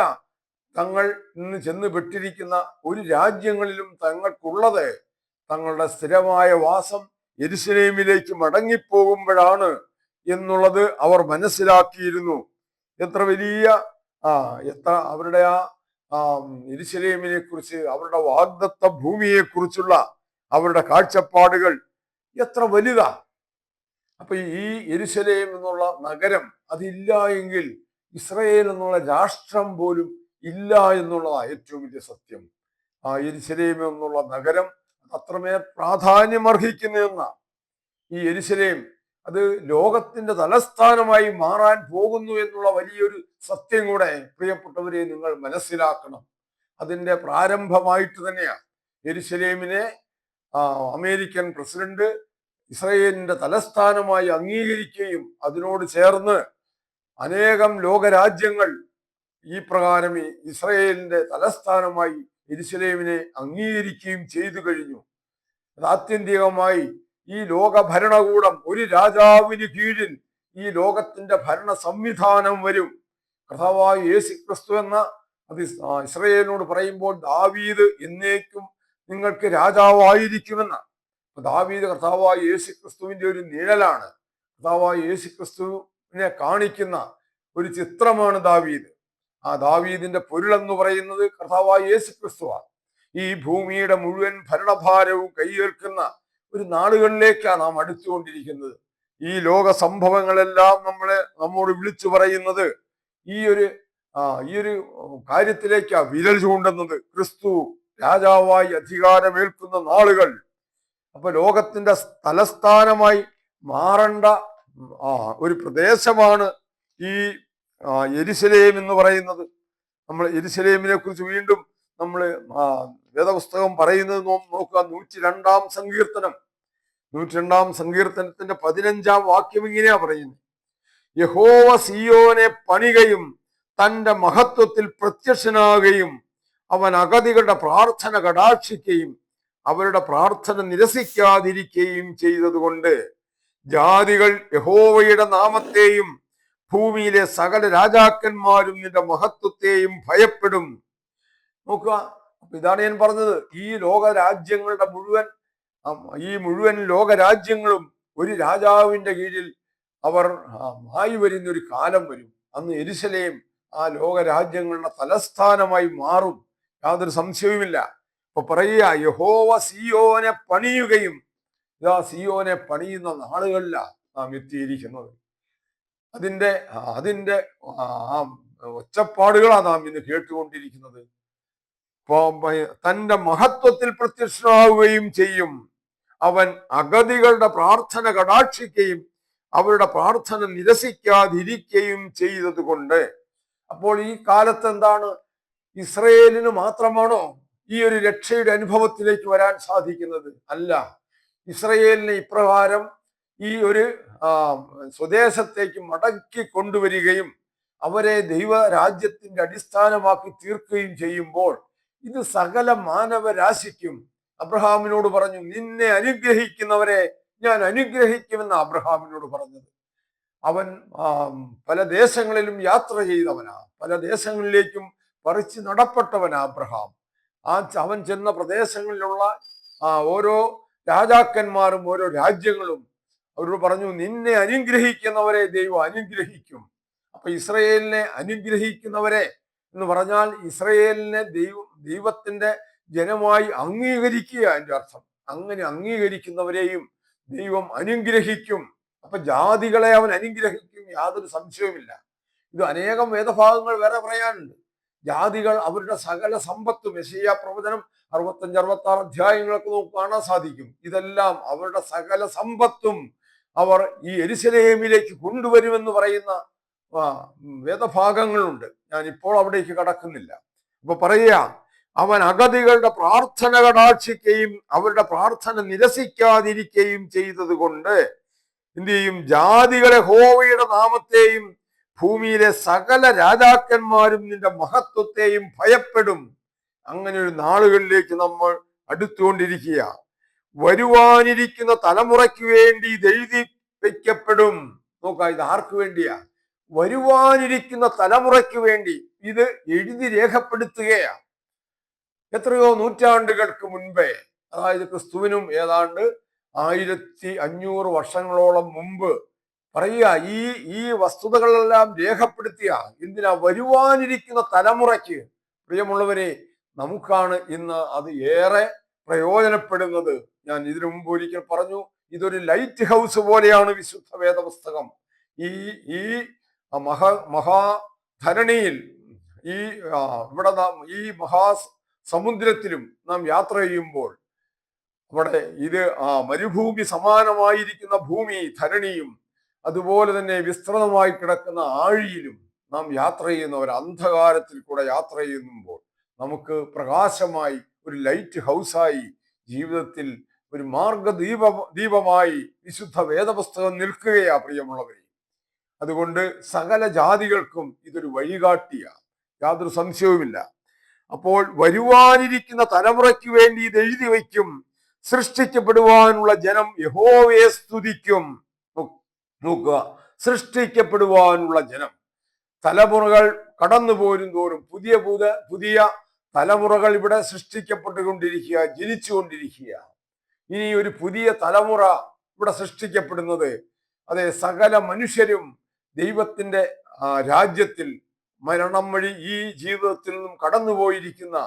S1: തങ്ങൾ ഇന്ന് ചെന്ന് പെട്ടിരിക്കുന്ന ഒരു രാജ്യങ്ങളിലും തങ്ങൾക്കുള്ളത്. തങ്ങളുടെ സ്ഥിരമായ വാസം യെരൂശലേമിലേക്ക് മടങ്ങിപ്പോകുമ്പോഴാണ് എന്നുള്ളത് അവർ മനസ്സിലാക്കിയിരുന്നു. എത്ര വലിയ അവരുടെ യെരൂശലേമിനെ കുറിച്ച്, അവരുടെ വാഗ്ദത്ത ഭൂമിയെ കുറിച്ചുള്ള അവരുടെ കാഴ്ചപ്പാടുകൾ എത്ര വലുതാ. അപ്പൊ ഈ യെരൂശലേം എന്നുള്ള നഗരം അതില്ല എങ്കിൽ ഇസ്രായേൽ എന്നുള്ള രാഷ്ട്രം പോലും ഇല്ല എന്നുള്ളതാണ് ഏറ്റവും വലിയ സത്യം. യെരൂശലേം എന്നുള്ള നഗരം അത്രമേൽ പ്രാധാന്യം അർഹിക്കുന്ന ഈ യെരൂശലേം അത് ലോകത്തിന്റെ തലസ്ഥാനമായി മാറാൻ പോകുന്നു എന്നുള്ള വലിയൊരു സത്യം കൂടെ പ്രിയപ്പെട്ടവരെ നിങ്ങൾ മനസ്സിലാക്കണം. അതിന്റെ പ്രാരംഭമായിട്ട് തന്നെയാണ് യെരൂശലേമിനെ അമേരിക്കൻ പ്രസിഡന്റ് ഇസ്രായേലിന്റെ തലസ്ഥാനമായി അംഗീകരിക്കുകയും അതിനോട് ചേർന്ന് അനേകം ലോകരാജ്യങ്ങൾ ഈ പ്രകാരം ഇസ്രായേലിന്റെ തലസ്ഥാനമായി യെരൂശലേമിനെ അംഗീകരിക്കുകയും ചെയ്തു കഴിഞ്ഞു. ആത്യന്തികമായി ഈ ലോക ഭരണകൂടം ഒരു രാജാവിന് കീഴിൽ ഈ ലോകത്തിന്റെ ഭരണ സംവിധാനം വരും. കർത്താവായ യേശുക്രിസ്തു എന്ന അത് ഇസ്രായേലിനോട് പറയുമ്പോൾ ദാവീദ് എന്നേക്കും നിങ്ങൾക്ക് രാജാവായിരിക്കുമെന്ന. ദാവീദ് കർത്താവായ യേശുക്രിസ്തുവിന്റെ ഒരു നിഴലാണ്. കർത്താവായ യേശുക്രിസ്തുവിനെ കാണിക്കുന്ന ഒരു ചിത്രമാണ് ദാവീദ്. ആ ദാവീദിന്റെ പൊരുളെന്ന് പറയുന്നത് കർത്താവായ യേശുക്രിസ്തുവാണ്. ഈ ഭൂമിയുടെ മുഴുവൻ ഭരണഭാരവും കൈയേൽക്കുന്ന ഒരു നാളുകളിലേക്കാണ് നാം അടുത്തുകൊണ്ടിരിക്കുന്നത്. ഈ ലോക സംഭവങ്ങളെല്ലാം നമ്മോട് വിളിച്ചു പറയുന്നത് ഈ ഒരു കാര്യത്തിലേക്കാ വിരൽ ചൂണ്ടുന്നത്. ക്രിസ്തു രാജാവായി അധികാരമേൽക്കുന്ന നാളുകൾ. അപ്പൊ ലോകത്തിന്റെ തലസ്ഥാനമായി മാറേണ്ട ഒരു പ്രദേശമാണ് ഈ യെരുശലേം എന്ന് പറയുന്നത്. നമ്മൾ യെരുശലേമിനെ കുറിച്ച് വീണ്ടും നമ്മൾ വേദപുസ്തകം പറയുന്നത് നോക്കുക. 102-ാം സങ്കീർത്തനത്തിന്റെ 15-ാം വാക്യം ഇങ്ങനെയാ പറയുന്നത്: യഹോവ സിയോനെ പണികയും തന്റെ മഹത്വത്തിൽ പ്രത്യക്ഷനാകുകയും അവൻ അഗതികളുടെ പ്രാർത്ഥന കടാക്ഷിക്കുകയും അവരുടെ പ്രാർത്ഥന നിരസിക്കാതിരിക്കുകയും ചെയ്തതുകൊണ്ട് ജാതികൾ യഹോവയുടെ നാമത്തെയും ഭൂമിയിലെ സകല രാജാക്കന്മാരും നിന്റെ മഹത്വത്തെയും ഭയപ്പെടും. നോക്കുക, അപ്പൊ ഇതാണ് ഞാൻ പറഞ്ഞത്. ഈ മുഴുവൻ ലോകരാജ്യങ്ങളും ഒരു രാജാവിന്റെ കീഴിൽ അവർ മായി വരുന്ന ഒരു കാലം വരും. അന്ന് യെരുശലേം ആ ലോകരാജ്യങ്ങളുടെ തലസ്ഥാനമായി മാറും, യാതൊരു സംശയവുമില്ല. അപ്പൊ പറയുക, യഹോവ സിയോനെ പണിയുകയും. ഇതാ സിയോനെ പണിയുന്ന നാളുകളിലാണ് നാം എത്തിയിരിക്കുന്നത്. അതിന്റെ ഒച്ചപ്പാടുകളാണ് നാം ഇന്ന് കേട്ടുകൊണ്ടിരിക്കുന്നത്. തന്റെ മഹത്വത്തിൽ പ്രത്യക്ഷനാവുകയും ചെയ്യും. അവൻ അഗതികളുടെ പ്രാർത്ഥന കടാക്ഷിക്കുകയും അവരുടെ പ്രാർത്ഥന നിരസിക്കാതിരിക്കുകയും ചെയ്തത് കൊണ്ട്. അപ്പോൾ ഈ കാലത്ത് എന്താണ്, ഇസ്രയേലിന് മാത്രമാണോ ഈ ഒരു രക്ഷയുടെ അനുഭവത്തിലേക്ക് വരാൻ സാധിക്കുന്നത്? അല്ല. ഇസ്രയേലിനെ ഇപ്രകാരം ഈ ഒരു സ്വദേശത്തേക്ക് മടക്കി കൊണ്ടുവരികയും അവരെ ദൈവരാജ്യത്തിന്റെ അടിസ്ഥാനമാക്കി തീർക്കുകയും ചെയ്യുമ്പോൾ ഇത് സകല മാനവരാശിക്കും. അബ്രഹാമിനോട് പറഞ്ഞു, നിന്നെ അനുഗ്രഹിക്കുന്നവരെ ഞാൻ അനുഗ്രഹിക്കുമെന്ന് അബ്രഹാമിനോട് പറഞ്ഞത്. അവൻ പല ദേശങ്ങളിലും യാത്ര ചെയ്തവനാ, പല ദേശങ്ങളിലേക്കും പറിച്ച് നടപ്പെട്ടവനാ അബ്രഹാം. അവൻ ചെന്ന പ്രദേശങ്ങളിലുള്ള ഓരോ രാജാക്കന്മാരും ഓരോ രാജ്യങ്ങളും അവരോട് പറഞ്ഞു, നിന്നെ അനുഗ്രഹിക്കുന്നവരെ ദൈവം അനുഗ്രഹിക്കും. അപ്പൊ ഇസ്രയേലിനെ അനുഗ്രഹിക്കുന്നവരെ എന്ന് പറഞ്ഞാൽ ഇസ്രയേലിനെ ദൈവത്തിന്റെ ജനമായി അംഗീകരിക്കുക അതിന്റെ അർത്ഥം. അങ്ങനെ അംഗീകരിക്കുന്നവരെയും ദൈവം അനുഗ്രഹിക്കും. അപ്പൊ ജാതികളെ അവൻ അനുഗ്രഹിക്കും, യാതൊരു സംശയവുമില്ല. ഇത് അനേകം വേദഭാഗങ്ങൾ വേറെ പറയാനുണ്ട്. ജാതികൾ അവരുടെ സകല സമ്പത്തും, യെശയ്യാ പ്രവചനം 65-66 അധ്യായങ്ങളൊക്കെ നമുക്ക് കാണാൻ സാധിക്കും. ഇതെല്ലാം അവരുടെ സകല സമ്പത്തും അവർ ഈ യെരുശലേമിലേക്ക് കൊണ്ടുവരുമെന്ന് പറയുന്ന വേദഭാഗങ്ങളുണ്ട്. ഞാൻ ഇപ്പോൾ അവിടേക്ക് കടക്കുന്നില്ല. അപ്പൊ പറയുക, അവൻ അഗതികളുടെ പ്രാർത്ഥന കടാക്ഷിക്കുകയും അവരുടെ പ്രാർത്ഥന നിരസിക്കാതിരിക്കുകയും ചെയ്തത് കൊണ്ട് എന്ത് ചെയ്യും? ജാതികളെ യഹോവയുടെ നാമത്തെയും ഭൂമിയിലെ സകല രാജാക്കന്മാരും നിന്റെ മഹത്വത്തെയും ഭയപ്പെടും. അങ്ങനെ ഒരു നാളുകളിലേക്ക് നമ്മൾ അടുത്തുകൊണ്ടിരിക്കുക. വരുവാനിരിക്കുന്ന തലമുറയ്ക്ക് വേണ്ടി ഇത് എഴുതി വയ്ക്കപ്പെടും. നോക്കാം, ഇത് ആർക്ക് വേണ്ടിയാ? വരുവാനിരിക്കുന്ന തലമുറയ്ക്ക് വേണ്ടി ഇത് എഴുതി രേഖപ്പെടുത്തുകയാണ്. എത്രയോ നൂറ്റാണ്ടുകൾക്ക് മുൻപേ, അതായത് ക്രിസ്തുവിനും ഏതാണ്ട് 1500 വർഷങ്ങളോളം മുമ്പ് പറയുക, ഈ വസ്തുതകളെല്ലാം രേഖപ്പെടുത്തിയ എന്തിനാ? വരുവാനിരിക്കുന്ന തലമുറയ്ക്ക്. പ്രിയമുള്ളവരെ, നമുക്കാണ് ഇന്ന് അത് ഏറെ പ്രയോജനപ്പെടുന്നത്. ഞാൻ ഇതിനു മുമ്പ് ഒരിക്കൽ പറഞ്ഞു, ഇതൊരു ലൈറ്റ് ഹൗസ് പോലെയാണ് വിശുദ്ധ വേദപുസ്തകം. ഈ മഹാധരണിയിൽ, ഇവിടെ ഈ മഹാസമുദ്രത്തിലും നാം യാത്ര ചെയ്യുമ്പോൾ അവിടെ ഇത് മരുഭൂമി സമാനമായിരിക്കുന്ന ഭൂമി ധരണിയും അതുപോലെ തന്നെ വിസ്തൃതമായി കിടക്കുന്ന ആഴിയിലും നാം യാത്ര ചെയ്യുന്നവർ, അന്ധകാരത്തിൽ കൂടെ യാത്ര ചെയ്യുമ്പോൾ നമുക്ക് പ്രകാശമായി ഒരു ലൈറ്റ് ഹൗസായി ജീവിതത്തിൽ ഒരു ദീപമായി വിശുദ്ധ വേദപുസ്തകം നിൽക്കുകയാ പ്രിയമുള്ളവരെ. അതുകൊണ്ട് സകല ജാതികൾക്കും ഇതൊരു വഴികാട്ടിയാണ്, യാതൊരു സംശയവുമില്ല. അപ്പോൾ വരുവാനിരിക്കുന്ന തലമുറയ്ക്ക് വേണ്ടി ഇത് എഴുതി വയ്ക്കും. സൃഷ്ടിക്കപ്പെടുവാനുള്ള ജനം യഹോവയെ സ്തുതിക്കും. നോക്കുക, സൃഷ്ടിക്കപ്പെടുവാനുള്ള ജനം. തലമുറകൾ കടന്നു പോരും തോറും പുതിയ തലമുറകൾ ഇവിടെ സൃഷ്ടിക്കപ്പെട്ടുകൊണ്ടിരിക്കുക, ജനിച്ചുകൊണ്ടിരിക്കുക. ഇനി ഒരു പുതിയ തലമുറ ഇവിടെ സൃഷ്ടിക്കപ്പെടുന്നത്, അതെ, സകല മനുഷ്യരും ദൈവത്തിന്റെ രാജ്യത്തിൽ മരണം വഴി ഈ ജീവിതത്തിൽ നിന്നും കടന്നുപോയിരിക്കുന്ന,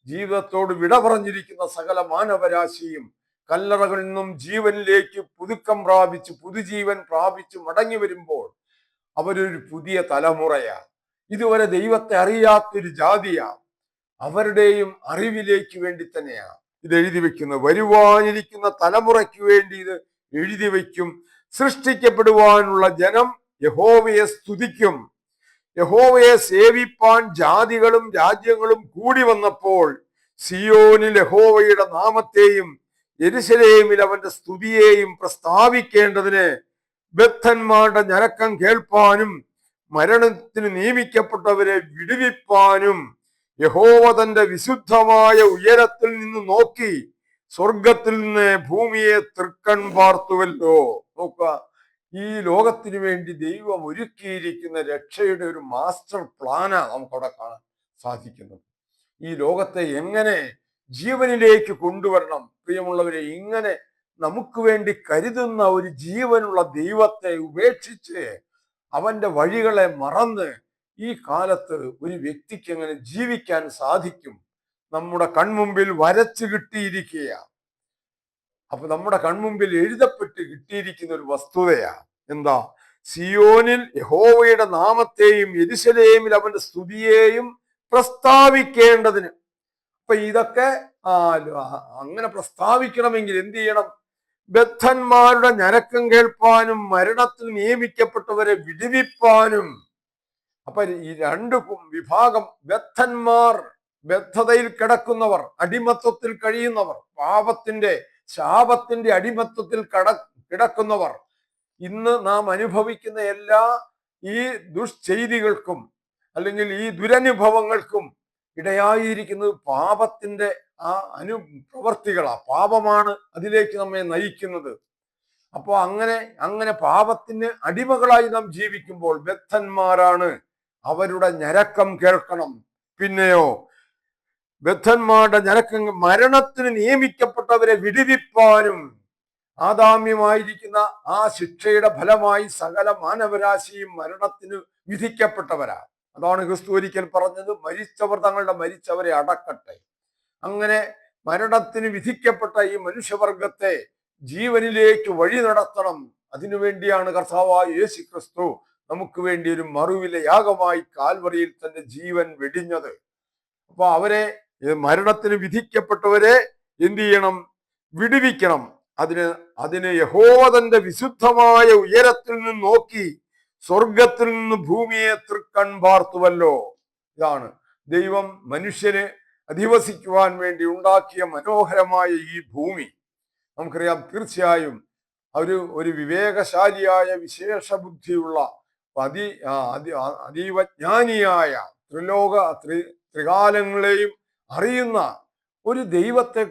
S1: ജീവിതത്തോട് വിട പറഞ്ഞിരിക്കുന്ന സകല മാനവരാശിയും കല്ലറകളിൽ നിന്നും ജീവനിലേക്ക് പുതുക്കം പ്രാപിച്ച് പുതുജീവൻ പ്രാപിച്ച് മടങ്ങി വരുമ്പോൾ അവരൊരു പുതിയ തലമുറയാ. ഇതുവരെ ദൈവത്തെ അറിയാത്തൊരു ജാതിയാ. അവരുടെയും അറിവിലേക്ക് വേണ്ടി തന്നെയാ ഇത് എഴുതി വെക്കുന്നത്. വരുവാനിരിക്കുന്ന തലമുറയ്ക്ക് വേണ്ടി ഇത് എഴുതി വയ്ക്കും. സൃഷ്ടിക്കപ്പെടുവാനുള്ള ജനം യഹോവയെ സ്തുതിക്കും. യഹോവയെ സേവിപ്പാൻ ജാതികളും രാജ്യങ്ങളും കൂടി വന്നപ്പോൾ സിയോനിൽ യഹോവയുടെ നാമത്തെയും യെരൂശലേമിൽ അവന്റെ സ്തുതിയെയും പ്രസ്താവിക്കേണ്ടതിന് ബദ്ധന്മാരുടെ ഞരക്കം കേൾപ്പാനും മരണത്തിന് നിയമിക്കപ്പെട്ടവരെ വിടുവിപ്പാനും യഹോവ തന്റെ വിശുദ്ധമായ ഉയരത്തിൽ നിന്ന് നോക്കി സ്വർഗത്തിൽ നിന്ന് ഭൂമിയെ തൃക്കൺ പാർത്തുവല്ലോ. നോക്കുക, ഈ ലോകത്തിന് വേണ്ടി ദൈവം ഒരുക്കിയിരിക്കുന്ന രക്ഷയുടെ ഒരു മാസ്റ്റർ പ്ലാനാണ് നമുക്കവിടെ കാണാൻ സാധിക്കുന്നത്. ഈ ലോകത്തെ എങ്ങനെ ജീവനിലേക്ക് കൊണ്ടുവരണം. പ്രിയമുള്ളവരെ, ഇങ്ങനെ നമുക്ക് വേണ്ടി കരുതുന്ന ഒരു ജീവനുള്ള ദൈവത്തെ ഉപേക്ഷിച്ച് അവന്റെ വഴികളെ മറന്ന് ഈ കാലത്ത് ഒരു വ്യക്തിക്ക് എങ്ങനെ ജീവിക്കാൻ സാധിക്കും? നമ്മുടെ കൺമുമ്പിൽ വരച്ചു കിട്ടിയിരിക്കുക. അപ്പൊ നമ്മുടെ കൺമുമ്പിൽ എഴുതപ്പെട്ട് കിട്ടിയിരിക്കുന്ന ഒരു വസ്തുതയാ എന്താ? സിയോനിൽ യഹോവയുടെ നാമത്തെയും യെരൂശലേമിൽ അവന്റെ സ്തുതിയെയും പ്രസ്താവിക്കേണ്ടതിന്. അപ്പൊ ഇതൊക്കെ അങ്ങനെ പ്രസ്താവിക്കണമെങ്കിൽ എന്ത് ചെയ്യണം? ബദ്ധന്മാരുടെ ഞരക്കം കേൾപ്പാനും മരണത്തിൽ നിയമിക്കപ്പെട്ടവരെ വിടുവിപ്പാനും. അപ്പൊ ഈ രണ്ട് വിഭാഗം, ബദ്ധന്മാർ, ബദ്ധതയിൽ കിടക്കുന്നവർ, അടിമത്വത്തിൽ കഴിയുന്നവർ, പാപത്തിന്റെ ശാപത്തിന്റെ അടിമത്വത്തിൽ കിടക്കുന്നവർ. ഇന്ന് നാം അനുഭവിക്കുന്ന എല്ലാ ഈ ദുഷ്ചെയ്തികൾക്കും അല്ലെങ്കിൽ ഈ ദുരനുഭവങ്ങൾക്കും ഇടയായിരിക്കുന്നത് പാപത്തിന്റെ ആ പ്രവർത്തികളാ. പാപമാണ് അതിലേക്ക് നമ്മെ നയിക്കുന്നത്. അപ്പോൾ അങ്ങനെ പാപത്തിന് അടിമകളായി നാം ജീവിക്കുമ്പോൾ ബദ്ധന്മാരാണ്, അവരുടെ ഞരക്കം കേൾക്കണം. പിന്നെയോ ബദ്ധന്മാരുടെ ഞരക്കം, മരണത്തിന് നിയമിക്കപ്പെട്ടവരെ വിടുവിപ്പാനും. ആദാമ്യമായിരിക്കുന്ന ആ ശിക്ഷയുടെ ഫലമായി സകല മാനവരാശിയും മരണത്തിന് വിധിക്കപ്പെട്ടവരാ. അതാണ് ക്രിസ്തു ഒരിക്കൽ പറഞ്ഞത്, മരിച്ചവർ തങ്ങളുടെ മരിച്ചവരെ അടക്കട്ടെ. അങ്ങനെ മരണത്തിന് വിധിക്കപ്പെട്ട ഈ മനുഷ്യവർഗത്തെ ജീവനിലേക്ക് വഴി നടത്തണം. അതിനുവേണ്ടിയാണ് കർത്താവായ യേശു ക്രിസ്തു നമുക്ക് വേണ്ടി ഒരു മറുവില യാഗമായി കാൽവറിയിൽ തന്റെ ജീവൻ വെടിഞ്ഞത്. അപ്പൊ അവരെ, മരണത്തിന് വിധിക്കപ്പെട്ടവരെ എന്ത് ചെയ്യണം? വിടുവിക്കണം. അതിന് യഹോവ തന്റെ വിശുദ്ധമായ ഉയരത്തിൽ നിന്ന് നോക്കി സ്വർഗത്തിൽ നിന്ന് ഭൂമിയെ തൃക്കൺ പാർത്തുവല്ലോ. ഇതാണ് ദൈവം മനുഷ്യന് അധിവസിക്കുവാൻ വേണ്ടി ഉണ്ടാക്കിയ മനോഹരമായ ഈ ഭൂമി. നമുക്കറിയാം, തീർച്ചയായും ഒരു വിവേകശാലിയായ, വിശേഷ ബുദ്ധിയുള്ള, അതീവജ്ഞാനിയായ, ത്രികാലങ്ങളെയും അറിയുന്ന ഒരു ദൈവത്തെ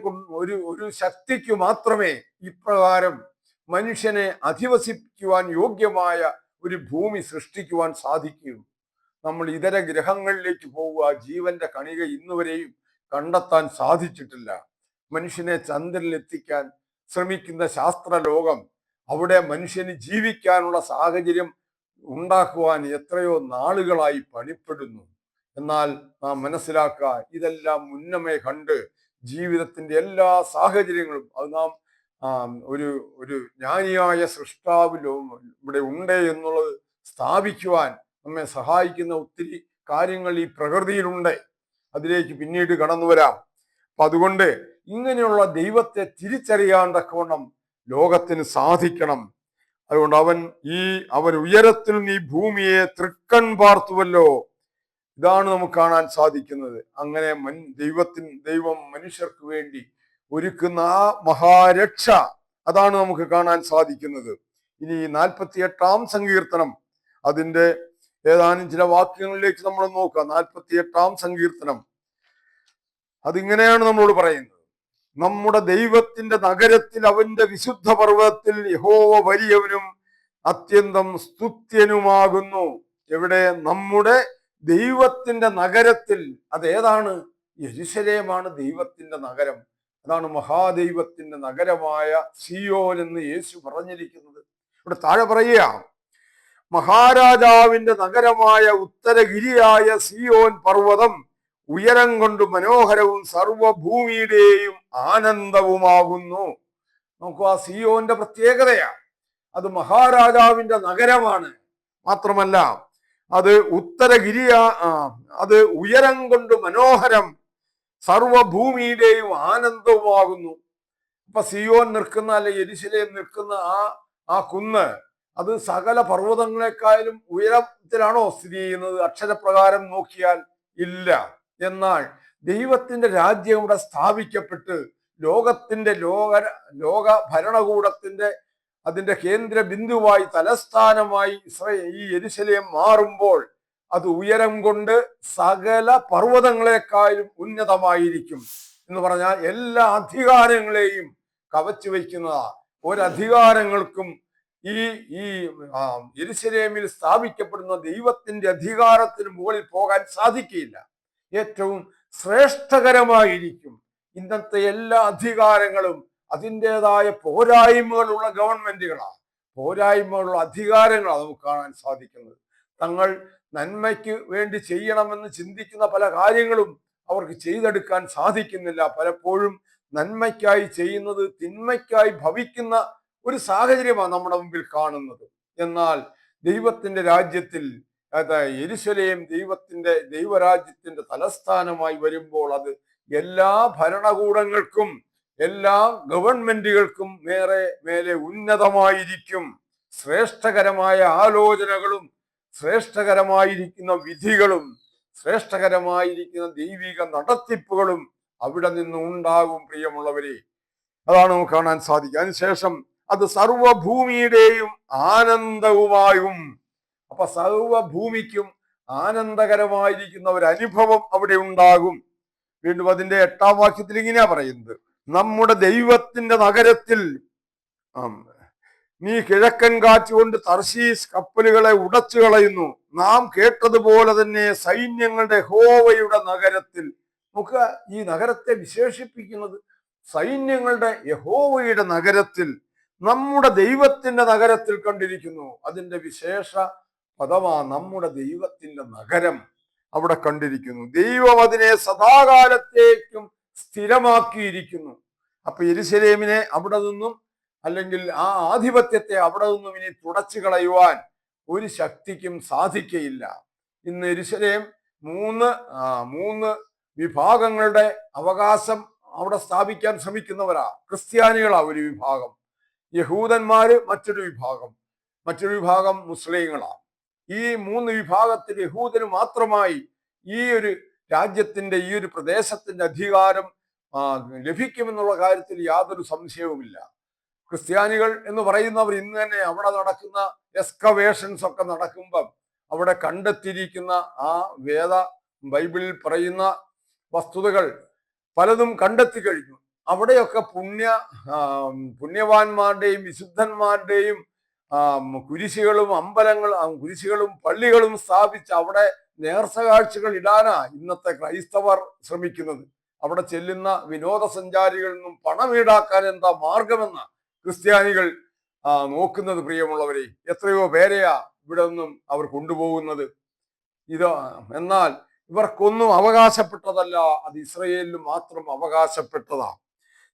S1: ഒരു ശക്തിക്ക് മാത്രമേ ഇപ്രകാരം മനുഷ്യനെ അധിവസിക്കുവാൻ യോഗ്യമായ ഒരു ഭൂമി സൃഷ്ടിക്കുവാൻ സാധിക്കുകയുള്ളൂ. നമ്മൾ ഇതര ഗ്രഹങ്ങളിലേക്ക് പോവുക, ജീവന്റെ കണിക ഇന്നുവരെയും കണ്ടെത്താൻ സാധിച്ചിട്ടില്ല. മനുഷ്യനെ ചന്ദ്രനിൽ എത്തിക്കാൻ ശ്രമിക്കുന്ന ശാസ്ത്രലോകം അവിടെ മനുഷ്യന് ജീവിക്കാനുള്ള സാഹചര്യം ഉണ്ടാക്കുവാൻ എത്രയോ നാളുകളായി പണിപ്പെടുന്നു. എന്നാൽ നാം മനസ്സിലാക്കുക, ഇതെല്ലാം മുന്നമേ കണ്ട് ജീവിതത്തിന്റെ എല്ലാ സാഹചര്യങ്ങളും അത് നാം ഒരു ജ്ഞാനിയായ സൃഷ്ടാവിലും ഇവിടെ ഉണ്ട് എന്നുള്ളത് സ്ഥാപിക്കുവാൻ നമ്മെ സഹായിക്കുന്ന ഒത്തിരി കാര്യങ്ങൾ ഈ പ്രകൃതിയിലുണ്ട്. അതിലേക്ക് പിന്നീട് കടന്നു വരാം. അപ്പൊ അതുകൊണ്ട് ഇങ്ങനെയുള്ള ദൈവത്തെ തിരിച്ചറിയാൻ തക്കവണ്ണം ലോകത്തിന് സാധിക്കണം. അതുകൊണ്ട് അവൻ ഉയരത്തിൽ നീ ഭൂമിയെ തൃക്കൺ പാർത്തുവല്ലോ. ഇതാണ് നമുക്ക് കാണാൻ സാധിക്കുന്നത്. അങ്ങനെ ദൈവം മനുഷ്യർക്ക് വേണ്ടി ഒരുക്കുന്ന ആ മഹാരക്ഷ, അതാണ് നമുക്ക് കാണാൻ സാധിക്കുന്നത്. ഇനി 48-ാം സങ്കീർത്തനം, അതിന്റെ ഏതാനും ചില വാക്യങ്ങളിലേക്ക് നമ്മൾ നോക്കാം. 48-ാം സങ്കീർത്തനം അതിങ്ങനെയാണ് നമ്മളോട് പറയുന്നത്: നമ്മുടെ ദൈവത്തിന്റെ നഗരത്തിൽ, അവന്റെ വിശുദ്ധ പർവ്വതത്തിൽ യഹോവ വലിയവനും അത്യന്തം സ്തുത്യനുമാകുന്നു. എവിടെ? നമ്മുടെ ദൈവത്തിന്റെ നഗരത്തിൽ. അതേതാണ്? യെരൂശലേമാണ് ദൈവത്തിന്റെ നഗരം. അതാണ് മഹാദൈവത്തിന്റെ നഗരമായ സിയോൻ എന്ന് യേശു പറഞ്ഞിരിക്കുന്നത്. ഇവിടെ താഴെ പറയുക, മഹാരാജാവിന്റെ നഗരമായ ഉത്തരഗിരിയായ സിയോൻ പർവ്വതം ഉയരം കൊണ്ട് മനോഹരവും സർവഭൂമിയുടെയും ആനന്ദവുമാകുന്നു. നമുക്ക് ആ സിയോന്റെ പ്രത്യേകതയാണ്. അത് മഹാരാജാവിന്റെ നഗരമാണ്. മാത്രമല്ല അത് അത് ഉയരം കൊണ്ട് മനോഹരം, സർവഭൂമിയുടെയും ആനന്ദവുമാകുന്നു. അപ്പൊ സിയോൻ നിൽക്കുന്ന, അല്ലെ യെരൂശലേം നിൽക്കുന്ന ആ കുന്ന് അത് സകല പർവ്വതങ്ങളെക്കാളും ഉയരത്തിലാണോ സ്ഥിതി ചെയ്യുന്നത്? അക്ഷരപ്രകാരം നോക്കിയാൽ ഇല്ല. എന്നാൽ ദൈവത്തിന്റെ രാജ്യം ഇവിടെ സ്ഥാപിക്കപ്പെട്ട് ലോകത്തിന്റെ ലോക ഭരണകൂടത്തിന്റെ അതിന്റെ കേന്ദ്ര ബിന്ദുവായി തലസ്ഥാനമായി ഈ യെരുശലേം മാറുമ്പോൾ അത് ഉയരം കൊണ്ട് സകല പർവ്വതങ്ങളെക്കാളും ഉന്നതമായിരിക്കും എന്ന് പറഞ്ഞാൽ എല്ലാ അധികാരങ്ങളെയും കവച്ചു വയ്ക്കുന്നതാ. ഒരധികാരങ്ങൾക്കും ഈ ഈ യെരുശലേമിൽ സ്ഥാപിക്കപ്പെടുന്ന ദൈവത്തിന്റെ അധികാരത്തിന് മുകളിൽ പോകാൻ സാധിക്കില്ല. ഏറ്റവും ശ്രേഷ്ഠകരമായിരിക്കും. ഇന്നത്തെ എല്ലാ അധികാരങ്ങളും അതിൻ്റെതായ പോരായ്മകളുള്ള ഗവൺമെന്റുകളാണ്, പോരായ്മകളുള്ള അധികാരങ്ങളാണ് നമുക്ക് കാണാൻ സാധിക്കുന്നത്. തങ്ങൾ നന്മയ്ക്ക് വേണ്ടി ചെയ്യണമെന്ന് ചിന്തിക്കുന്ന പല കാര്യങ്ങളും അവർക്ക് ചെയ്തെടുക്കാൻ സാധിക്കുന്നില്ല. പലപ്പോഴും നന്മയ്ക്കായി ചെയ്യുന്നത് തിന്മയ്ക്കായി ഭവിക്കുന്ന ഒരു സാഹചര്യമാണ് നമ്മുടെ മുമ്പിൽ കാണുന്നത്. എന്നാൽ ദൈവത്തിന്റെ രാജ്യത്തിൽ യെരുശലേം ദൈവരാജ്യത്തിന്റെ തലസ്ഥാനമായി വരുമ്പോൾ അത് എല്ലാ ഭരണകൂടങ്ങൾക്കും എല്ലാ ഗവൺമെന്റുകൾക്കും മേലെ ഉന്നതമായിരിക്കും. ശ്രേഷ്ഠകരമായ ആലോചനകളും ശ്രേഷ്ഠകരമായിരിക്കുന്ന വിധികളും ശ്രേഷ്ഠകരമായിരിക്കുന്ന ദൈവിക നടത്തിപ്പുകളും അവിടെ നിന്ന് ഉണ്ടാകും. പ്രിയമുള്ളവരെ, അതാണ് നമുക്ക് കാണാൻ സാധിക്കുക. അതിനുശേഷം അത് സർവഭൂമിയുടെയും ആനന്ദവുമായും. അപ്പൊ സർവഭൂമിക്കും ആനന്ദകരമായിരിക്കുന്ന ഒരു അനുഭവം അവിടെ ഉണ്ടാകും. വീണ്ടും അതിന്റെ 8-ാം വാക്യത്തിൽ ഇങ്ങനെയാ പറയുന്നത്: നമ്മുടെ ദൈവത്തിന്റെ നഗരത്തിൽ നീ കിഴക്കൻ കാറ്റുകൊണ്ട് തർശീസ് കപ്പലുകളെ ഉടച്ചു കളയുന്നു. നാം കേട്ടതുപോലെ തന്നെ സൈന്യങ്ങളുടെ യഹോവയുടെ നഗരത്തിൽ. നമുക്ക് ഈ നഗരത്തെ വിശേഷിപ്പിക്കുന്നത് സൈന്യങ്ങളുടെ യഹോവയുടെ നഗരത്തിൽ, നമ്മുടെ ദൈവത്തിന്റെ നഗരത്തിൽ കണ്ടിരിക്കുന്നു. അതിന്റെ വിശേഷ പദമാ നമ്മുടെ ദൈവത്തിന്റെ നഗരം അവിടെ കണ്ടിരിക്കുന്നു. ദൈവം അതിനെ സദാകാലത്തേക്കും സ്ഥിരമാക്കിയിരിക്കുന്നു. അപ്പൊ യെരുശലേമിനെ അവിടെ നിന്നും, അല്ലെങ്കിൽ ആ ആധിപത്യത്തെ അവിടെ നിന്നും ഇനി തുടച്ചു കളയുവാൻ ഒരു ശക്തിക്കും സാധിക്കയില്ല. ഇന്ന് യെരുശലേം മൂന്ന് വിഭാഗങ്ങളുടെ അവകാശം അവിടെ സ്ഥാപിക്കാൻ ശ്രമിക്കുന്നവരാ. ക്രിസ്ത്യാനികളാ ഒരു വിഭാഗം, യഹൂദന്മാര് മറ്റൊരു വിഭാഗം മുസ്ലിങ്ങളാ. ഈ 3 വിഭാഗത്തിൽ യഹൂദന് മാത്രമായി ഈ ഒരു രാജ്യത്തിന്റെ ഈ ഒരു പ്രദേശത്തിന്റെ അധികാരം ലഭിക്കുമെന്നുള്ള കാര്യത്തിൽ യാതൊരു സംശയവുമില്ല. ക്രിസ്ത്യാനികൾ എന്ന് പറയുന്നവർ ഇന്ന് തന്നെ അവിടെ നടക്കുന്ന എക്സ്കവേഷൻസ് ഒക്കെ നടക്കുമ്പം അവിടെ കണ്ടെത്തിയിരിക്കുന്ന ആ ബൈബിളിൽ പറയുന്ന വസ്തുതകൾ പലതും കണ്ടെത്തി കഴിഞ്ഞു. അവിടെയൊക്കെ പുണ്യവാന്മാരുടെയും വിശുദ്ധന്മാരുടെയും കുരിശുകളും കുരിശുകളും പള്ളികളും സ്ഥാപിച്ച് അവിടെ നേർച്ചകാഴ്ചകൾ ഇടാനാ ഇന്നത്തെ ക്രൈസ്തവർ ശ്രമിക്കുന്നത്. അവിടെ ചെല്ലുന്ന വിനോദസഞ്ചാരികളിൽ നിന്നും പണം ഈടാക്കാൻ എന്താ മാർഗമെന്ന ക്രിസ്ത്യാനികൾ നോക്കുന്നത്. പ്രിയമുള്ളവരെ, എത്രയോ പേരെയാ ഇവിടെ നിന്നും അവർ കൊണ്ടുപോകുന്നത്. എന്നാൽ ഇവർക്കൊന്നും അവകാശപ്പെട്ടതല്ല, അത് ഇസ്രയേലിന് മാത്രം അവകാശപ്പെട്ടതാ.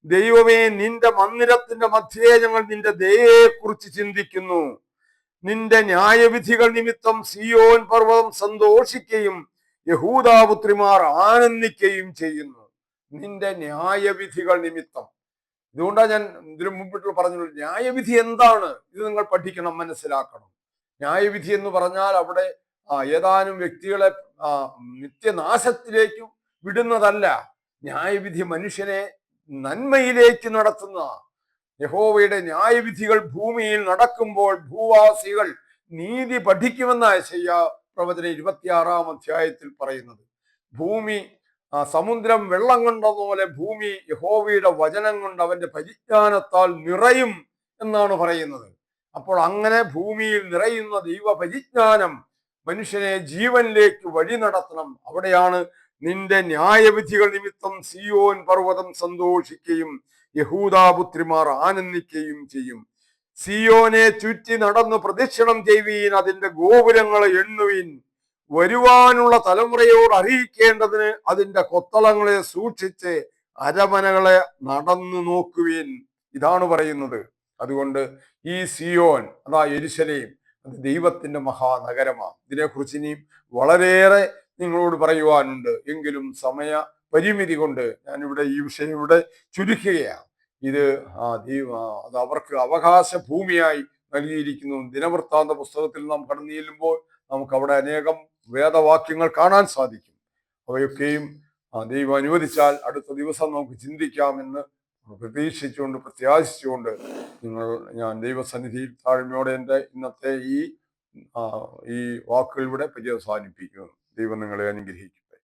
S1: ദൈവമേ, നിന്റെ മന്ദിരത്തിന്റെ മധ്യേ ഞങ്ങൾ നിന്റെ ദയയെക്കുറിച്ച് ചിന്തിക്കുന്നു. നിന്റെ ന്യായവിധികൾ നിമിത്തം സിയോൻ പർവ്വതം സന്തോഷിക്കുകയും യഹൂദാപുത്രിമാർ ആനന്ദിക്കുകയും ചെയ്യുന്നു. നിന്റെ ന്യായവിധികൾ നിമിത്തം. ഇതുകൊണ്ടാണ് ഞാൻ ഇതിനു മുമ്പിട്ട് പറഞ്ഞത്, ന്യായവിധി എന്താണ്? ഇത് നിങ്ങൾ പഠിക്കണം, മനസ്സിലാക്കണം. ന്യായവിധി എന്ന് പറഞ്ഞാൽ അവിടെ ഏതാനും വ്യക്തികളെ നിത്യനാശത്തിലേക്ക് വിടുന്നതല്ല. ന്യായവിധി മനുഷ്യനെ നന്മയിലേക്ക് നടത്തുന്ന. യഹോവയുടെ ന്യായവിധികൾ ഭൂമിയിൽ നടക്കുമ്പോൾ ഭൂവാസികൾ നീതി പഠിക്കുമെന്നാണ് യെശയ്യാ പ്രവചനം 26-ാം അധ്യായത്തിൽ പറയുന്നത്. ഭൂമി സമുദ്രം വെള്ളം കൊണ്ടതുപോലെ ഭൂമി യഹോവയുടെ വചനം കൊണ്ട് അവന്റെ പരിജ്ഞാനത്താൽ നിറയും എന്നാണ് പറയുന്നത്. അപ്പോൾ അങ്ങനെ ഭൂമിയിൽ നിറയുന്ന ദൈവ പരിജ്ഞാനം മനുഷ്യനെ ജീവനിലേക്ക് വഴി നടത്തണം. അവിടെയാണ് നിന്റെ ന്യായവിധികൾ നിമിത്തം സിയോൻ പർവ്വതം സന്തോഷിക്കുകയും യഹൂദാപുത്രിമാർ ആനന്ദിക്കുകയും ചെയ്യും. സിയോനെ ചുറ്റി നടന്ന് പ്രദക്ഷിണം ചെയ്യുവീൻ, അതിന്റെ ഗോപുരങ്ങളെ എണ്ണുവീൻ. വരുവാനുള്ള തലമുറയോട് അറിയിക്കേണ്ടതിന് അതിന്റെ കൊത്തളങ്ങളെ സൂക്ഷിച്ച് അരമനകളെ നടന്നു നോക്കുവീൻ. ഇതാണ് പറയുന്നത്. അതുകൊണ്ട് ഈ സിയോൻ, അതാ യെരുശലേം, അത് ദൈവത്തിന്റെ മഹാനഗരമാണ്. ഇതിനെക്കുറിച്ച് ഇനിയും വളരെയേറെ നിങ്ങളോട് പറയുവാനുണ്ട്. എങ്കിലും സമയ പരിമിതി കൊണ്ട് ഞാനിവിടെ ഈ വിഷയം ഇവിടെ ചുരുക്കുകയാണ്. ഇത് അത് അവർക്ക് അവകാശ ഭൂമിയായി നൽകിയിരിക്കുന്നു. ദിനവൃത്താന്ത പുസ്തകത്തിൽ നാം കടന്നു ചെല്ലുമ്പോൾ നമുക്ക് അവിടെ അനേകം വേദവാക്യങ്ങൾ കാണാൻ സാധിക്കും. അവയൊക്കെയും ദൈവം അനുവദിച്ചാൽ അടുത്ത ദിവസം നമുക്ക് ചിന്തിക്കാമെന്ന് പ്രതീക്ഷിച്ചുകൊണ്ട് പ്രത്യാശിച്ചുകൊണ്ട് ഞാൻ ദൈവസന്നിധിയിൽ താഴ്മയോടെ എൻ്റെ ഇന്നത്തെ ഈ വാക്കുകൾ ഇവിടെ പര്യവസാനിപ്പിക്കുന്നു. ദൈവം നിങ്ങളെ അനുഗ്രഹിക്കട്ടെ.